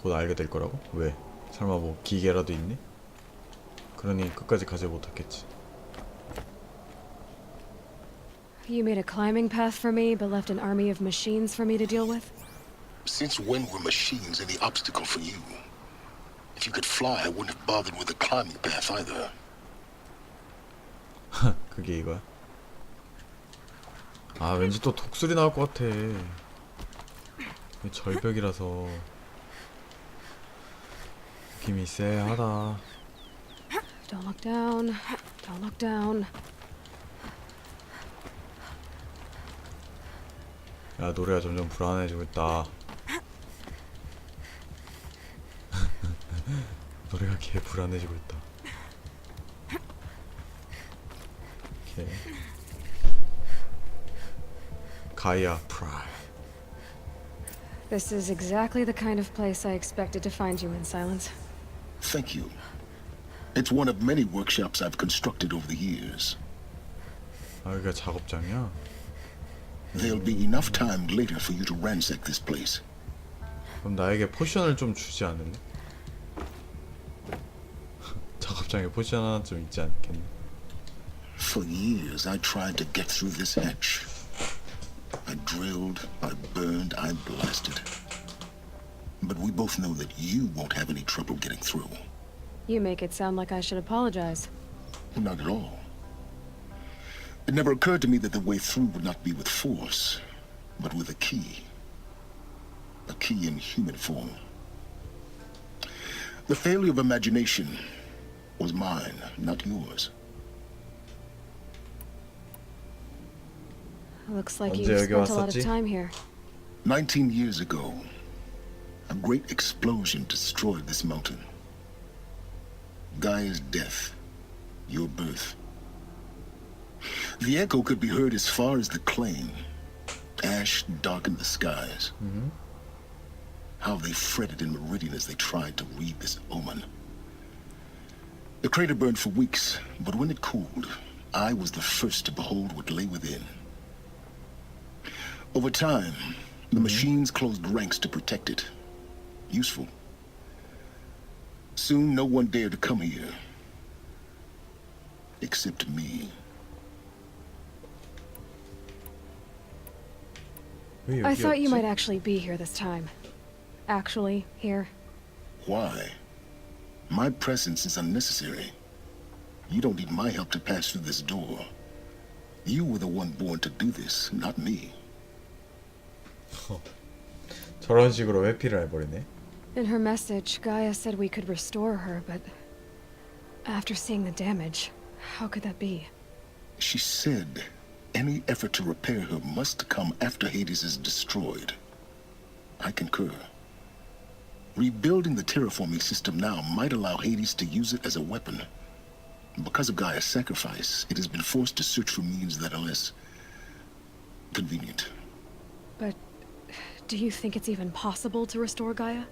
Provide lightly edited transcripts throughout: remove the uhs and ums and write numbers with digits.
곧 알게 될 거라고? 왜? 설마 뭐 기계라도 있니? 그러니 끝까지 가지 못했겠지. You made a climbing path for me, but left an army of machines for me to deal with? Since when were machines any obstacle for you? If you could fly, I wouldn't have bothered with the climbing path either. 그게 이거야? 아 왠지 또 독수리 나올 것 같아. 절벽이라서 느낌이 쎄하다. Don't look down. Don't look down. 야 노래가 점점 불안해지고 있다. 노래가 개 불안해지고 있다. 오케이. 가이아 프라이. This is exactly the kind of place I expected to find you in, Silence. Thank you. It's one of many workshops I've constructed over the years. 아 여기가 작업장이야? There'll be enough time later for you to ransack this place. 그럼 나에게 포션을 좀 주지 않을래? 작업장에 포션 하나 좀 있지 않겠니? For years I tried to get through this hatch. I drilled, I burned, I blasted. But we both know that you won't have any trouble getting through. You make it sound like I should apologize. Not at all. It never occurred to me that the way through would not be with force, but with a key. A key in human form. The failure of imagination was mine, not yours. Looks like you've spent a lot of time here. 19 years ago, a great explosion destroyed this mountain. Gaia's death, your birth. The echo could be heard as far as the claim. Ash darkened the skies. How they fretted in meridian as they tried to read this omen. The crater burned for weeks, but when it cooled, I was the first to behold what lay within. Over time, the machines closed ranks to protect it. Useful. Soon, no one dared to come here. Except me. I thought you might actually be here this time. Actually, here. Why? My presence is unnecessary. You don't need my help to pass through this door. You were the one born to do this, not me. 저런 식으로 회피를 해버리네. In her message, Gaia said we could restore her, but after seeing the damage, how could that be? She said any effort to repair her must come after Hades is destroyed. I concur. Rebuilding the terraforming system now might allow Hades to use it as a weapon. Because of Gaia's sacrifice, it has been forced to search for means that are less convenient. But do you think it's even possible to restore Gaia?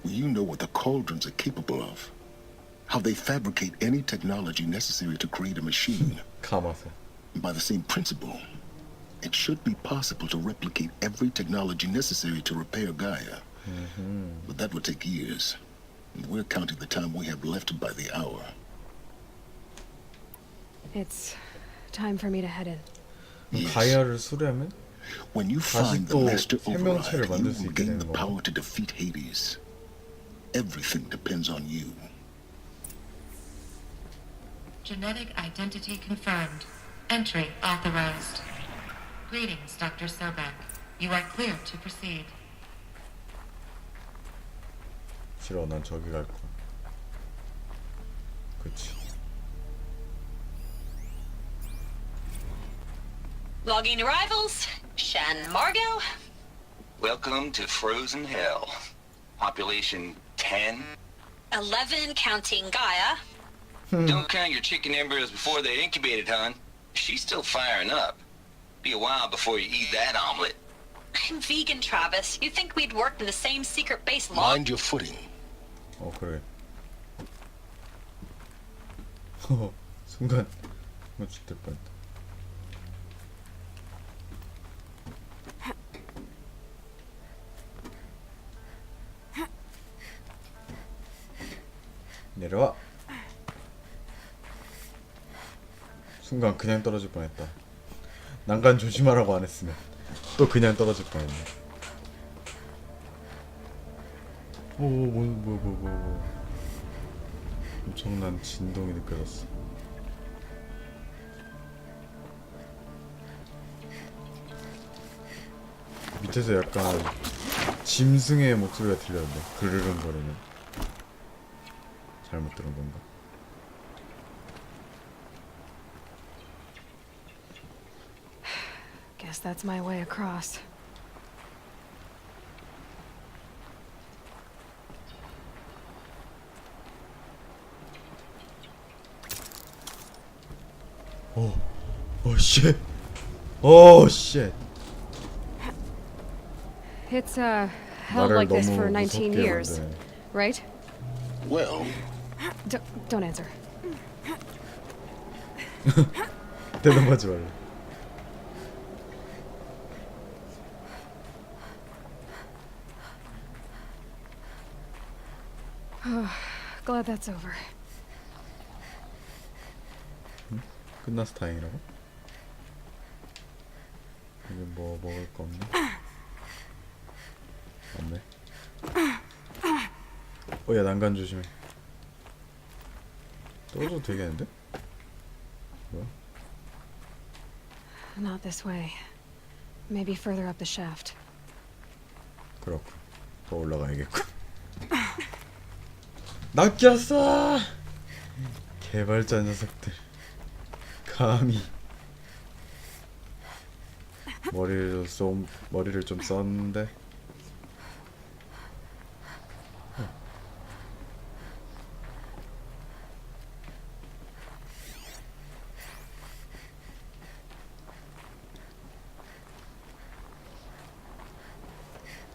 You know what the cauldrons are capable of. How they fabricate any technology necessary to create a machine. 감아서. By the same principle, it should be possible to replicate every technology necessary to repair Gaia. But that would take years. We're counting the time we have left by the hour. It's time for me to head in. Yes. 가이아를 수리하면 When you find the 또 master 생명체를 override, you 만들 수 will 있게 gain 되는 the 거야. power to defeat Hades. Everything depends on you. Genetic identity confirmed. Entry authorized. Greetings, Dr. Sobek. You are clear to proceed. 싫어, 난 저기 갈 거야. 그치. Logging arrivals. Shan Margot. Welcome to Frozen Hell. Population 10. 11 counting Gaia. Don't count your chicken embryos before they're incubated, hon. She's still firing up. Be a while before you eat that omelet. I'm vegan, Travis. You'd think we'd worked in the same secret base long. Mind your footing. 그래. 순간 죽을 뻔했다. 내려와. 순간 그냥 떨어질 뻔했다. 난간 조심하라고 안 했으면 또 그냥 떨어질 뻔했네. 오, 뭐. 엄청난 진동이 느껴졌어. 밑에서 약간 짐승의 목소리가 들렸는데 그르릉거리는. 잘못 들은 건가? Guess that's my way across. 쉣. 오, 쉣. It's held 나를 like this 너무 for 19 무섭게 years, 만드네. right? Well, Don't answer. 대답하지 말래. Glad that's over. 끝나서 다행이라고? 여기 뭐 먹을 거 없나? 없네. 야, 난간 조심해. 떨어져도 되겠는데? 뭐야? Not this way. Maybe further up the shaft. 그렇군. 더 올라가야겠군. 낚였어! 개발자 녀석들. 감히 머리를 좀 썼는데.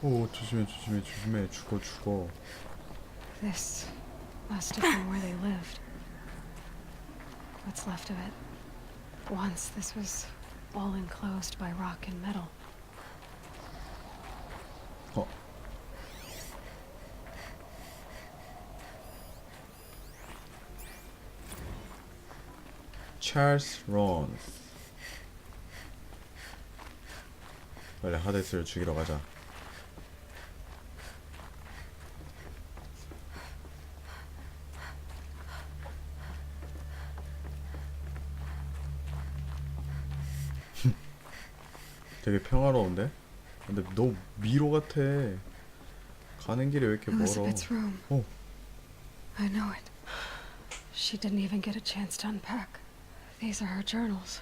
오, 조심해. 죽어. This must have been where they lived. What's left of it. Once this was all enclosed by rock and metal. 어. 찰스 론스. 빨리 하데스를 죽이러 가자. 되게 평화로운데? 근데 너무 미로 같아. 가는 길이 왜 이렇게 멀어? Elizabeth's room. 어. I know it. She didn't even get a chance to unpack. These are her journals.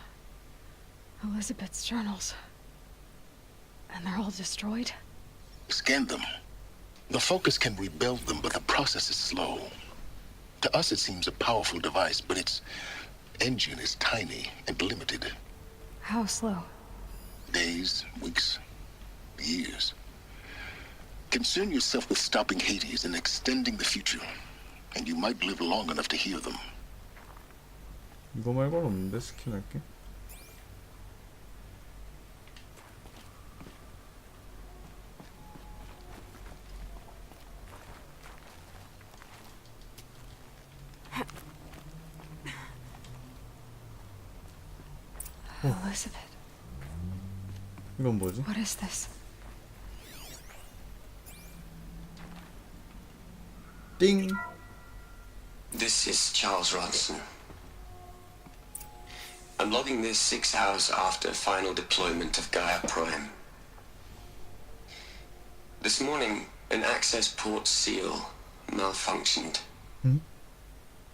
Elizabeth's journals. And they're all destroyed? scan them. The Focus can rebuild them, but the process is slow. To us, it seems a powerful device, but its engine is tiny and limited. How slow? Days, weeks, years. Concern yourself with stopping Hades and extending the future, and you might live long enough to hear them. 이거 말고는 없는데 스킨 할게. Elizabeth, 이건 뭐지? what is this? 띵. This is Charles Ronson. I'm logging this 6 hours after final deployment of Gaia Prime. This morning, an access port seal malfunctioned.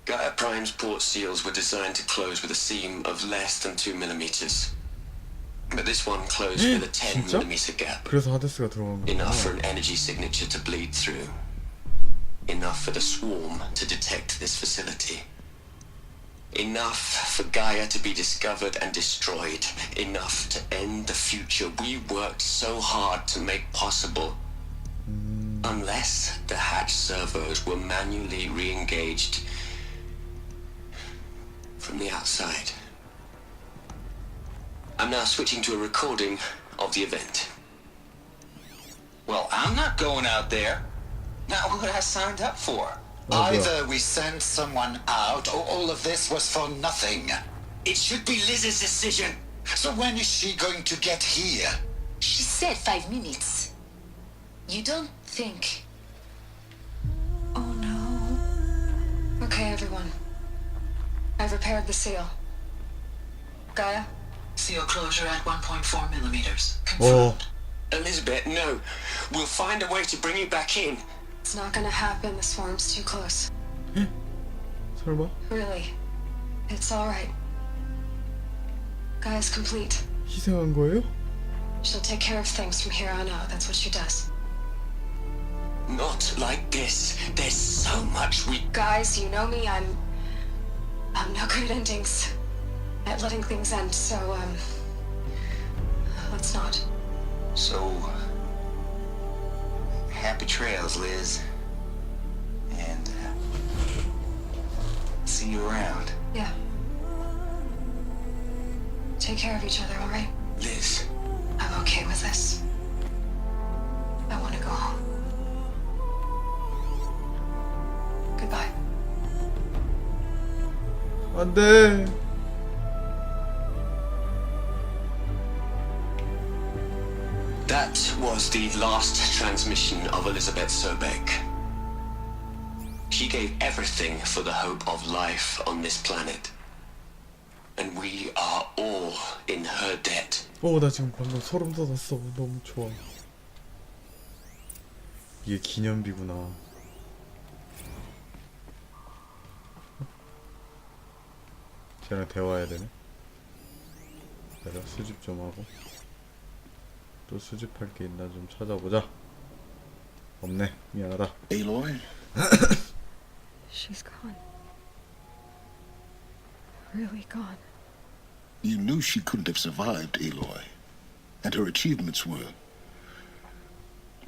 Gaia Prime's port seals were designed to close with a seam of less than 2 millimeters. But this one closed with a 10 진짜? millimeter gap. 그래서 하데스가 들어간 거야. Enough for an energy signature to bleed through. Enough for the swarm to detect this facility. Enough for Gaia to be discovered and destroyed. Enough to end the future we worked so hard to make possible. Unless the hatch servos were manually re-engaged from the outside. I'm now switching to a recording of the event. Well, I'm not going out there. Not what I signed up for. Either we send someone out, or all of this was for nothing. It should be Liz's decision. So when is she going to get here? She said 5 minutes. You don't think... Oh no. Okay, everyone. I've repaired the seal. Gaia? Seal closure at 1.4 millimeters. 오, Elizabeth, no. We'll find a way to bring you back in. It's not gonna happen. The swarm's too close. 설마? Really. It's alright. Gaia's complete. 희생한 거예요? She'll take care of things from here on out. That's what she does. Not like this. There's so much we... Guys, you know me. I'm no good at endings. At letting things end, so, let's not. So, happy trails, Liz. And see you around. Yeah. Take care of each other, alright? Liz, I'm okay with this. I want to go home. Goodbye. 안 돼. that was the last transmission of Elizabeth Sobeck. She gave everything for the hope of life on this planet. And we are all in her debt. 나 지금 방금 소름 돋았어. 너무 좋아. 이게 기념비구나. 쟤랑 대화해야 되네. 내가 수집 좀 하고. 또 수집할 게 있나 좀 찾아보자. 없네. 미안하다. Aloy? She's gone. Really gone. You knew she couldn't have survived, Aloy. And her achievements were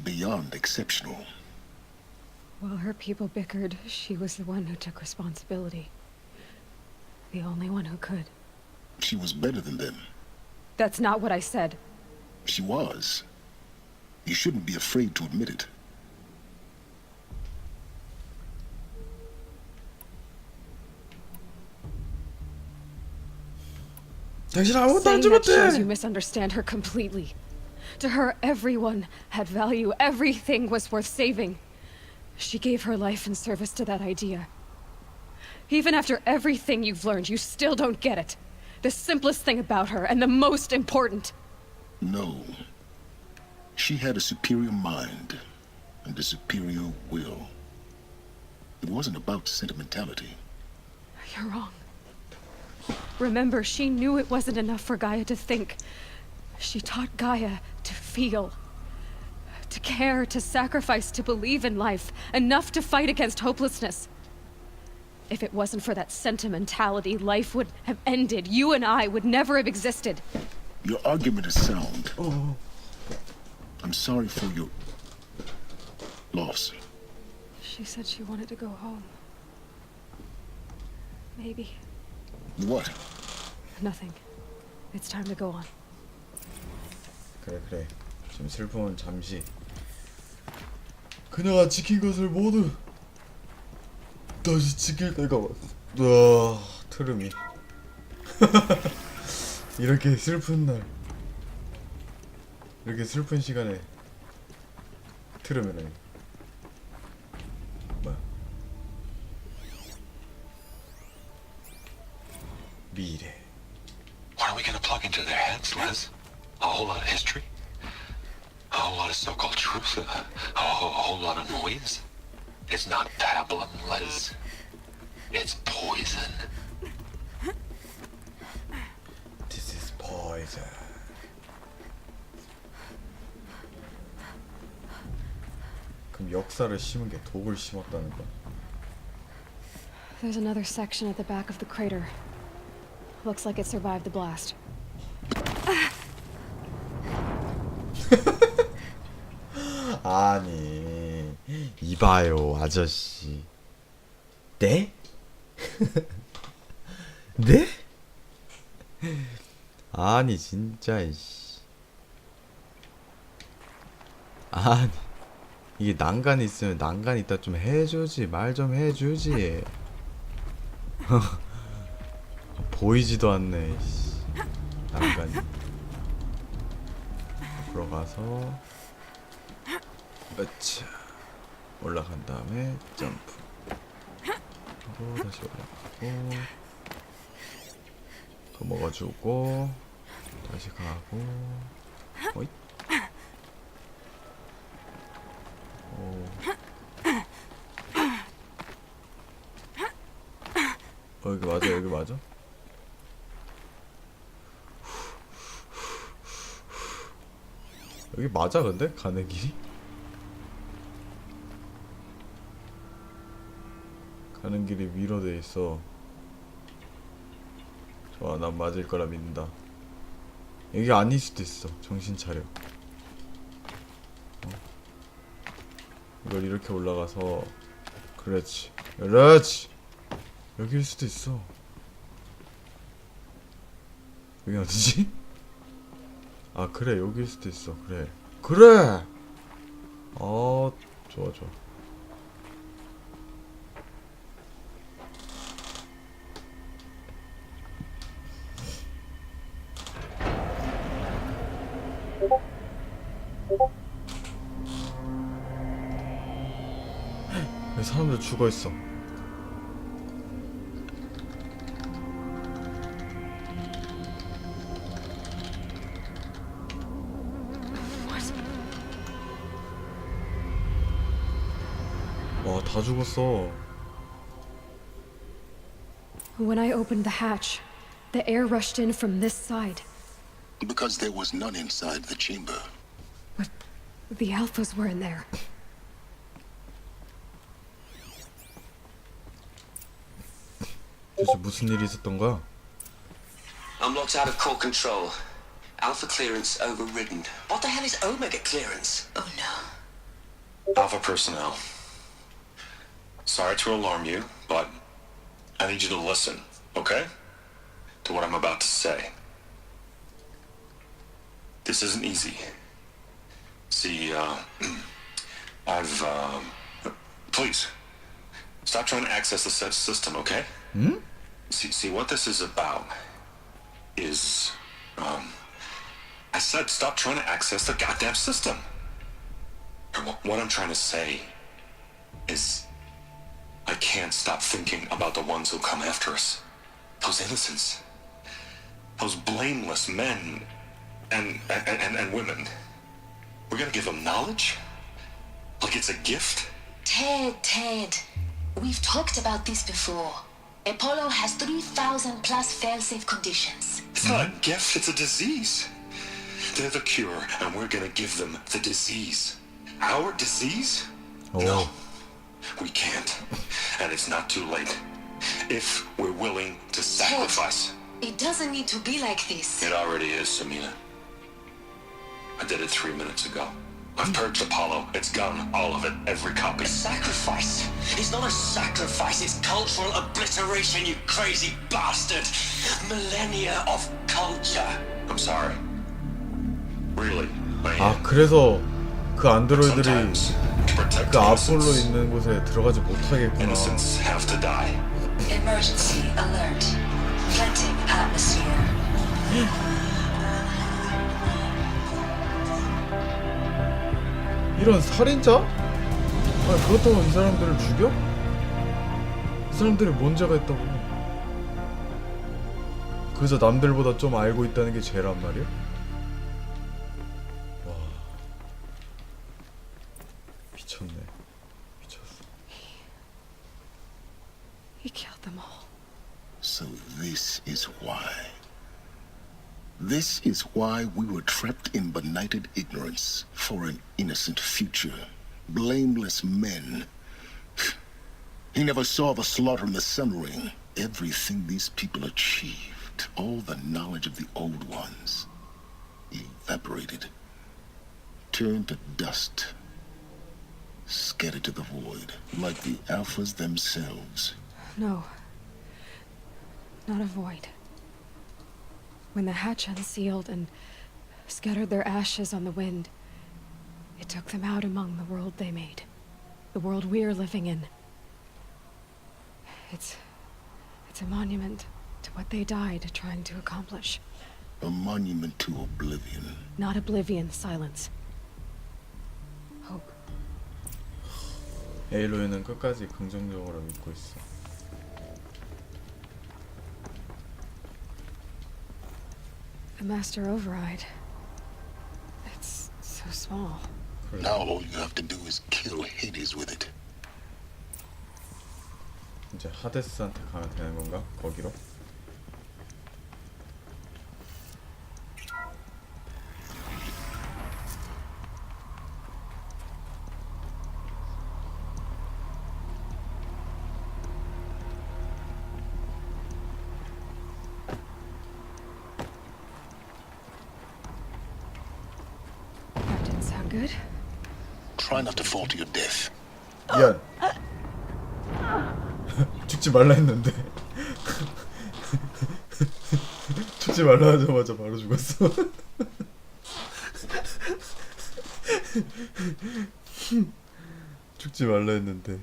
beyond exceptional. While her people bickered, she was the one who took responsibility. The only one who could. She was better than them. That's not what I said. She was. You shouldn't be afraid to admit it. 당신 아무것도 안 Saying that shows you 죽었대. misunderstand her completely. To her, everyone had value. Everything was worth saving. She gave her life in service to that idea. Even after everything you've learned, you still don't get it. The simplest thing about her, and the most important. No. She had a superior mind and a superior will. It wasn't about sentimentality. You're wrong. Remember, she knew it wasn't enough for Gaia to think. She taught Gaia to feel. To care, to sacrifice, to believe in life. Enough to fight against hopelessness. If it wasn't for that sentimentality, life would have ended. You and I would never have existed. Your argument is sound. I'm sorry for your loss. She said she wanted to go home. Maybe. What? Nothing. It's time to go on. 그래. 지금 슬픔은 잠시. 그녀가 지킨 것을 모두 다시 지킬 때가 왔어. 트름이. 이렇게 슬픈 날, 이렇게 슬픈 시간에 트름이라니. 뭐야? 미래. What are we gonna plug into their heads, Liz? A whole lot of history? A whole lot of so-called truth? A whole lot of noise? It's not pablum, Liz. It's poison. This is poison. 그럼 역사를 심은 게 독을 심었다는 거야? There's another section at the back of the crater. Looks like it survived the blast. 아니, 이봐요, 아저씨. 네? 네? 아니, 진짜, 이씨. 아니, 이게 난간이 있으면 난간 있다 좀 해주지. 말 좀 해주지. 보이지도 않네. 씨. 난간이. 앞으로 가서 으차 올라간 다음에 점프. 하고 다시 올라가고 더 먹어주고 다시 가고. 어이. 여기 맞아, 여기 맞아? 여기 맞아 근데? 가는 길이? 가는 길이 위로 돼 있어. 좋아, 난 맞을 거라 믿는다. 여기 아닐 수도 있어. 정신 차려. 이걸 이렇게 올라가서 그렇지, 그렇지. 여기일 수도 있어. 여기 어디지? 아 그래, 여기일 수도 있어. 그래, 그래. 좋아 좋아. 여기 사람들 죽어있어. 와, 다 죽었어. When I opened the hatch, the air rushed in from this side. Because there was none inside the chamber. But the alphas were in there. 도대체 무슨 일이 있었던 거야? I'm locked out of core control. Alpha clearance overridden. What the hell is Omega clearance? Oh no. Alpha personnel. Sorry to alarm you, but I need you to listen, okay? To what I'm about to say. This isn't easy. See, please, stop trying to access the system, okay? Hmm? See, what this is about is, I said stop trying to access the goddamn system. What I'm trying to say is, I can't stop thinking about the ones who come after us. Those innocents. Those blameless men and women. We're gonna give them knowledge? Like it's a gift? Ted. We've talked about this before. Apollo has 3,000 plus fail-safe conditions. It's not a gift, it's a disease. They're the cure, and we're gonna give them the disease. Our disease? Oh. No. We can't. And it's not too late. If we're willing to sacrifice. Ted, it doesn't need to be like this. It already is, Samina. I did it 3 minutes ago. I've purged Apollo. It's gone. All of it. Every copy. A sacrifice? It's not a sacrifice, it's cultural obliteration, you crazy bastard! Millennia of culture! I'm sorry. Really. 아, 그래서 그 안드로이들이 Sometimes, to protect 그 innocence, 아폴로 있는 곳에 들어가지 못하겠구나. innocents have to die. Emergency alert. Planting atmosphere. 이런 살인자? 아니, 그렇다고 이 사람들을 죽여? 이 사람들이 뭔 죄가 있다고. 그저 남들보다 좀 알고 있다는 게 죄란 말이야? 와, 미쳤네. 미쳤어. He killed them all. So this is why. This is why we were trapped in benighted ignorance for an innocent future. Blameless men. He never saw the slaughter in the Sun Ring. Everything these people achieved, all the knowledge of the old ones, evaporated, turned to dust, scattered to the void, like the Alphas themselves. No. Not a void. When the hatch unsealed and scattered their ashes on the wind, It took them out among the world they made. The world we're living in. It's a monument to what they died trying to accomplish. A monument to oblivion. Not oblivion, silence. Hope. 에일로이는 끝까지 긍정적으로 믿고 있어. The master override. It's so small. Now all you have to do is kill Hades with it. 이제 하데스한테 가면 되는 건가? 거기로? That didn't sound good. Try not to fall to your death. 미안. 죽지 말라 했는데. 죽지 말라 하자마자 바로 죽었어. 죽지 말라 했는데.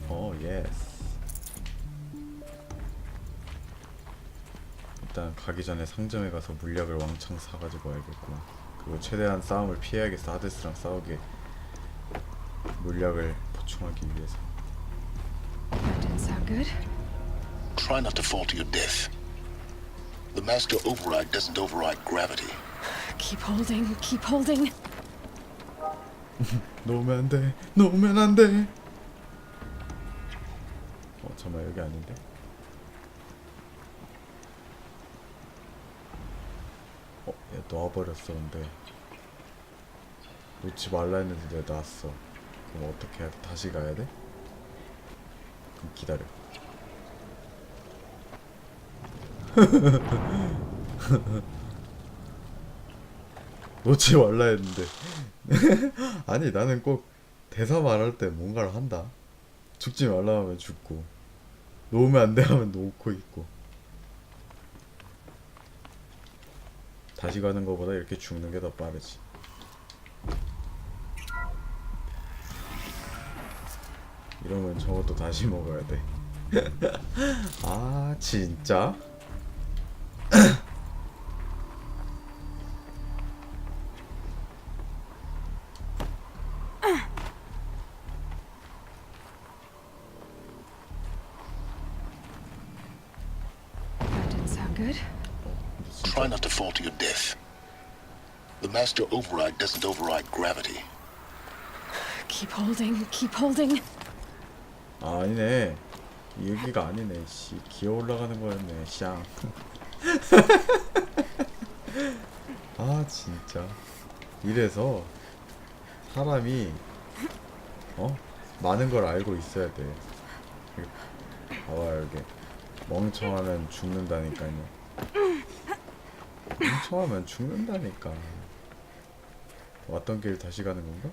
오, 예스. 일단 가기 전에 상점에 가서 물약을 왕창 사가지고 와야겠구나. 그리고 최대한 싸움을 피해야겠어. 하데스랑 싸우게 물약을 보충하기 위해서. That didn't sound good. Try not to fall to your death. The master override doesn't override gravity. Keep holding, keep holding. 놓으면 안 돼. 놓으면 안 돼. 잠깐만, 여기 아닌데? 얘 놔버렸어. 근데 놓지 말라 했는데 내가 놨어. 그럼 어떻게 해야 돼? 다시 가야 돼? 그럼 기다려. 놓지 말라 했는데. 아니, 나는 꼭 대사 말할 때 뭔가를 한다. 죽지 말라 하면 죽고, 놓으면 안 돼 하면 놓고 있고. 다시 가는 거보다 이렇게 죽는 게 더 빠르지. 이러면 저것도 다시 먹어야 돼. 아, 진짜? That didn't sound good. Try not to fall to your death. The master override doesn't override gravity. Keep holding, keep holding. 아, 아니네. 이 얘기가 아니네. 씨, 기어 올라가는 거였네. 샹. 아, 진짜. 이래서 사람이 많은 걸 알고 있어야 돼. 봐봐, 여기 멍청하면 죽는다니까요. 멍청하면 죽는다니까. 왔던 길 다시 가는 건가?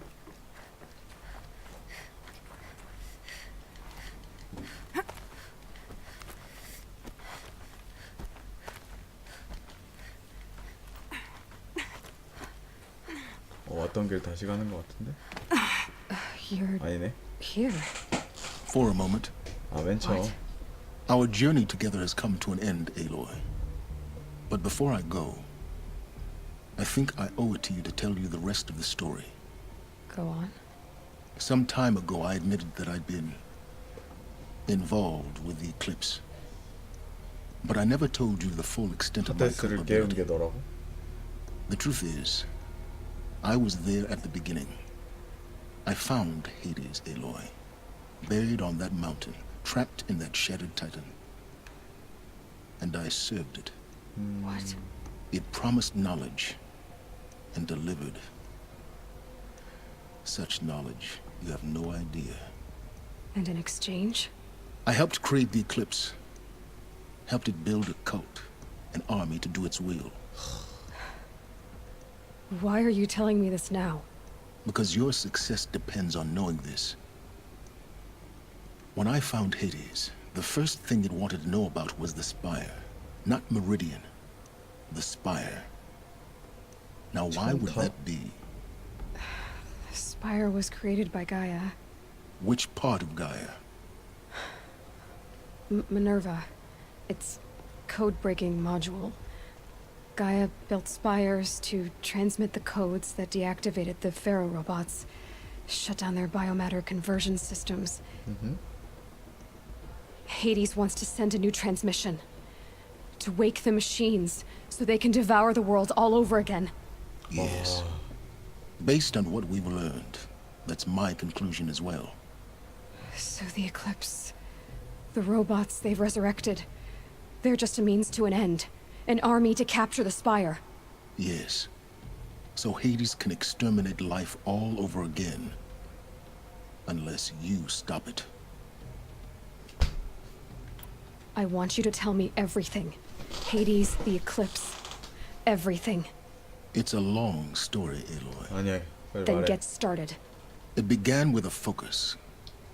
왔던 길 다시 가는 것 같은데? You're 아니네. here. For a moment. 아, 맨 처음. What? Our journey together has come to an end, Aloy. But before I go, I think I owe it to you to tell you the rest of the story. Go on. Some time ago, I admitted that I'd been involved with the eclipse. But I never told you the full extent of my 하데스를 깨운 culpability. 게 너라고? The truth is, I was there at the beginning. I found Hades, Aloy, buried on that mountain, trapped in that shattered titan. And I served it. What? It promised knowledge and delivered such knowledge you have no idea. And in exchange? I helped create the eclipse, helped it build a cult, an army to do its will. Why are you telling me this now? Because your success depends on knowing this. When I found Hades, the first thing it wanted to know about was the Spire. Not Meridian. The Spire. Now why would that be? The Spire was created by Gaia. Which part of Gaia? Minerva. Its code-breaking module. Gaia built spires to transmit the codes that deactivated the Pharaoh robots, shut down their biomatter conversion systems. Hades wants to send a new transmission. To wake the machines, so they can devour the world all over again. Yes. Based on what we've learned, that's my conclusion as well. So the Eclipse... the robots they've resurrected... they're just a means to an end. An army to capture the Spire. Yes. So Hades can exterminate life all over again. Unless you stop it. I want you to tell me everything. Hades, the Eclipse, everything. It's a long story, Aloy. 아니야. 빨리 Then 말해. get started. It began with a focus,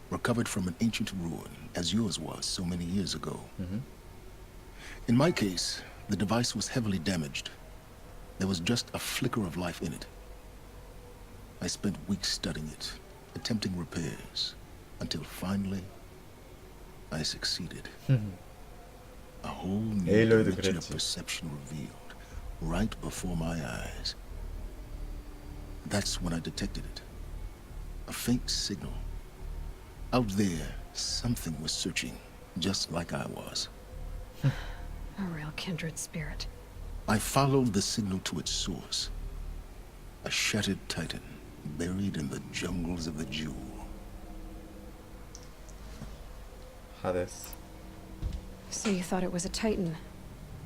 recovered from an ancient ruin, as yours was so many years ago. In my case, the device was heavily damaged. There was just a flicker of life in it. I spent weeks studying it, attempting repairs, until finally, I succeeded. A whole new 에일로이도 dimension of 그랬지. perception revealed, right before my eyes. That's when I detected it. A faint signal. Out there, something was searching, just like I was. A real kindred spirit. I followed the signal to its source. A shattered titan, buried in the jungles of the Jewel. Hades. So you thought it was a Titan?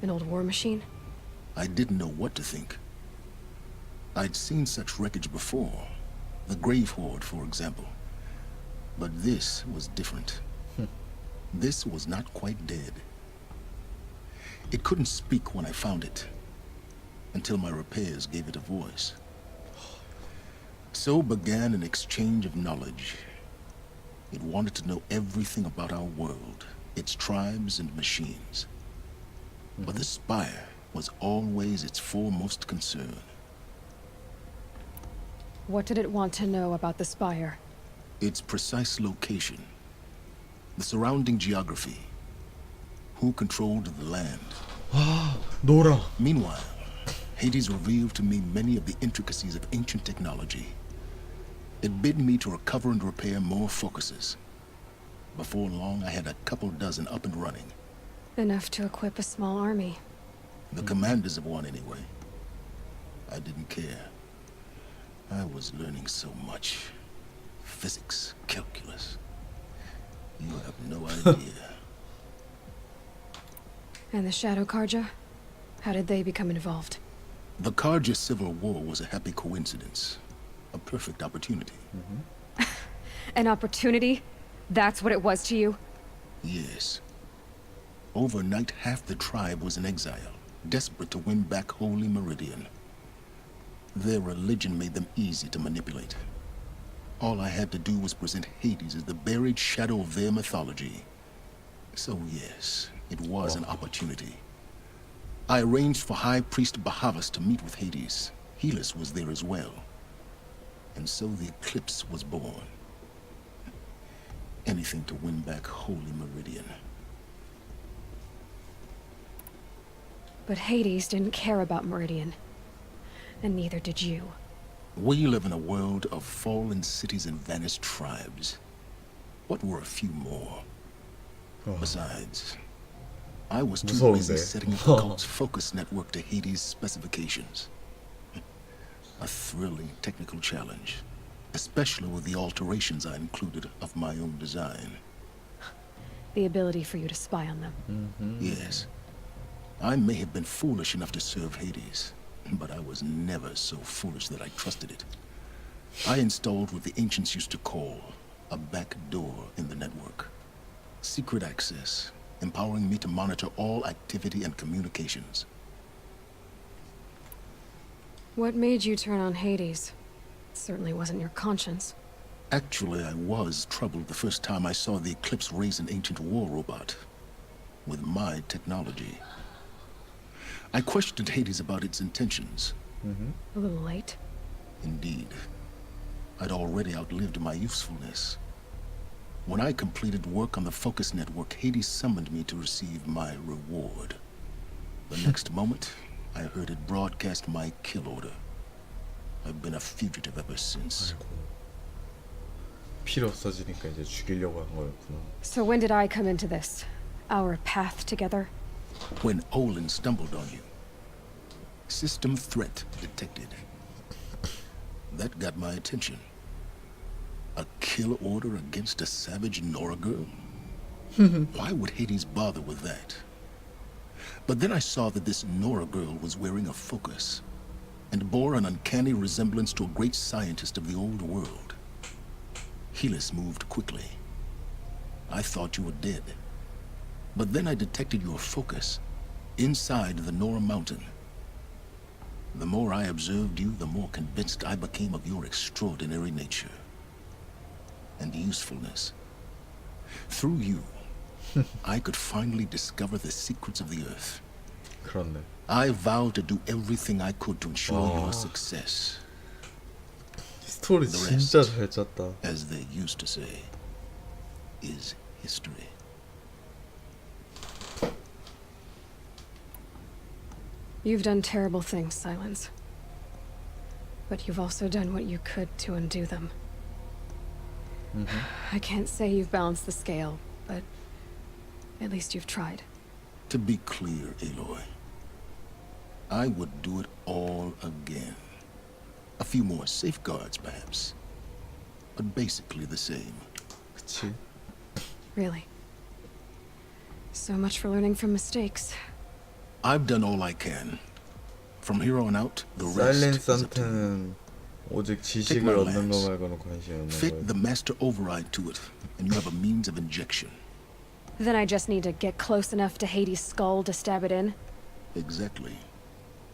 An old war machine? I didn't know what to think. I'd seen such wreckage before. The Grave Horde, for example. But this was different. This was not quite dead. It couldn't speak when I found it, until my repairs gave it a voice. So began an exchange of knowledge. It wanted to know everything about our world, its tribes and machines. But the Spire was always its foremost concern. What did it want to know about the Spire? Its precise location, the surrounding geography, who controlled the land. 노라. Meanwhile, Hades revealed to me many of the intricacies of ancient technology. It bid me to recover and repair more focuses. Before long, I had a couple dozen up and running. Enough to equip a small army. The commanders of one, anyway. I didn't care. I was learning so much. Physics, calculus. You have no idea. And the Shadow Karja? How did they become involved? The Karja Civil War was a happy coincidence. A perfect opportunity. An opportunity? That's what it was to you? Yes. Overnight, half the tribe was in exile, desperate to win back Holy Meridian. Their religion made them easy to manipulate. All I had to do was present Hades as the buried shadow of their mythology. So yes, it was an opportunity. I arranged for High Priest Bahavas to meet with Hades. Helis was there as well. And so the Eclipse was born. Anything to win back Holy Meridian. But Hades didn't care about Meridian. And neither did you. We live in a world of fallen cities and vanished tribes. What were a few more? Besides, I was too busy setting up the cult's focus network to Hades' specifications. A thrilling technical challenge, especially with the alterations I included of my own design. The ability for you to spy on them. Yes. I may have been foolish enough to serve Hades, but I was never so foolish that I trusted it. I installed what the ancients used to call a back door in the network. Secret access, empowering me to monitor all activity and communications. What made you turn on Hades? Certainly wasn't your conscience. Actually, I was troubled the first time I saw the Eclipse raise an ancient war robot with my technology. I questioned Hades about its intentions. A little late. Indeed. I'd already outlived my usefulness. When I completed work on the Focus Network, Hades summoned me to receive my reward. The next moment, I heard it broadcast my kill order. I've been a fugitive ever since. 아이고. 필요 없어지니까 이제 죽이려고 한 거였구나. So when did I come into this? Our path together? When Olin stumbled on you. System threat detected. That got my attention. A kill order against a savage Nora girl? Why would Hades bother with that? But then I saw that this Nora girl was wearing a focus and bore an uncanny resemblance to a great scientist of the old world. Helis moved quickly. I thought you were dead. But then I detected your focus inside the Nora mountain. The more I observed you, the more convinced I became of your extraordinary nature and usefulness. Through you, I could finally discover the secrets of the Earth. 그렇네. I vowed to do everything I could to ensure your success. 스토리 The 진짜 rest, 잘 짰다. as they used to say, is history. You've done terrible things, Silence. But you've also done what you could to undo them. I can't say you've balanced the scale, but at least you've tried. To be clear, Aloy, I would do it all again. A few more safeguards, perhaps, but basically the same. 그치? Really. So much for learning from mistakes. I've done all I can. From here on out, the rest is up to you. 사일렌스한테는 오직 Take 지식을 my 얻는 lance. 거 말고는 관심이 없는 Fit 거예요. the master override to it, and you have a means of injection. Then I just need to get close enough to Hades' skull to stab it in? Exactly.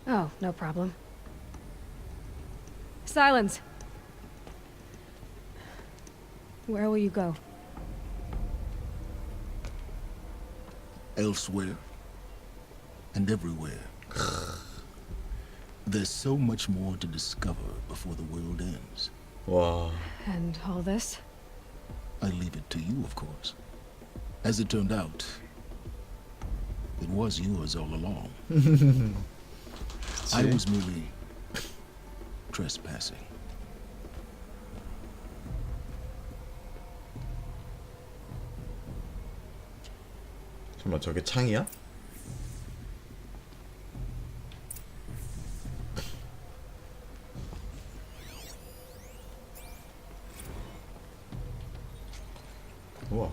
Oh, no problem. Silence! Where will you go? Elsewhere and everywhere. There's so much more to discover before the world ends. 와, And all this? I leave it to you, of course. As it turned out, it was yours all along. I was merely trespassing. 잠깐만, 저게 창이야? 우와.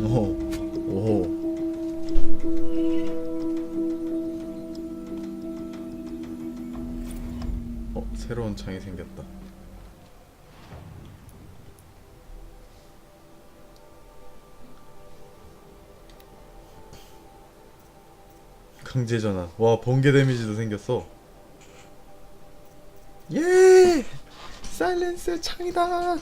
오호, 오호. 새로운 창이 생겼다. 강제 전환. 와, 번개 데미지도 생겼어. 예! 사일렌스 창이다.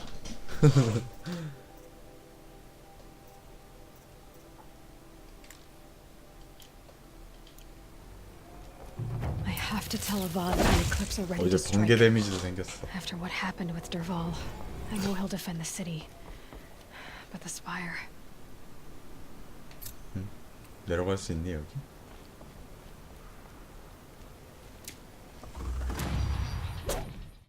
I have to tell Avad that the Eclipse are ready to 이제 번개 strike. 데미지도 생겼어. After what happened with Derval, I know he'll defend the city. But the Spire... 내려갈 수 있니 여기?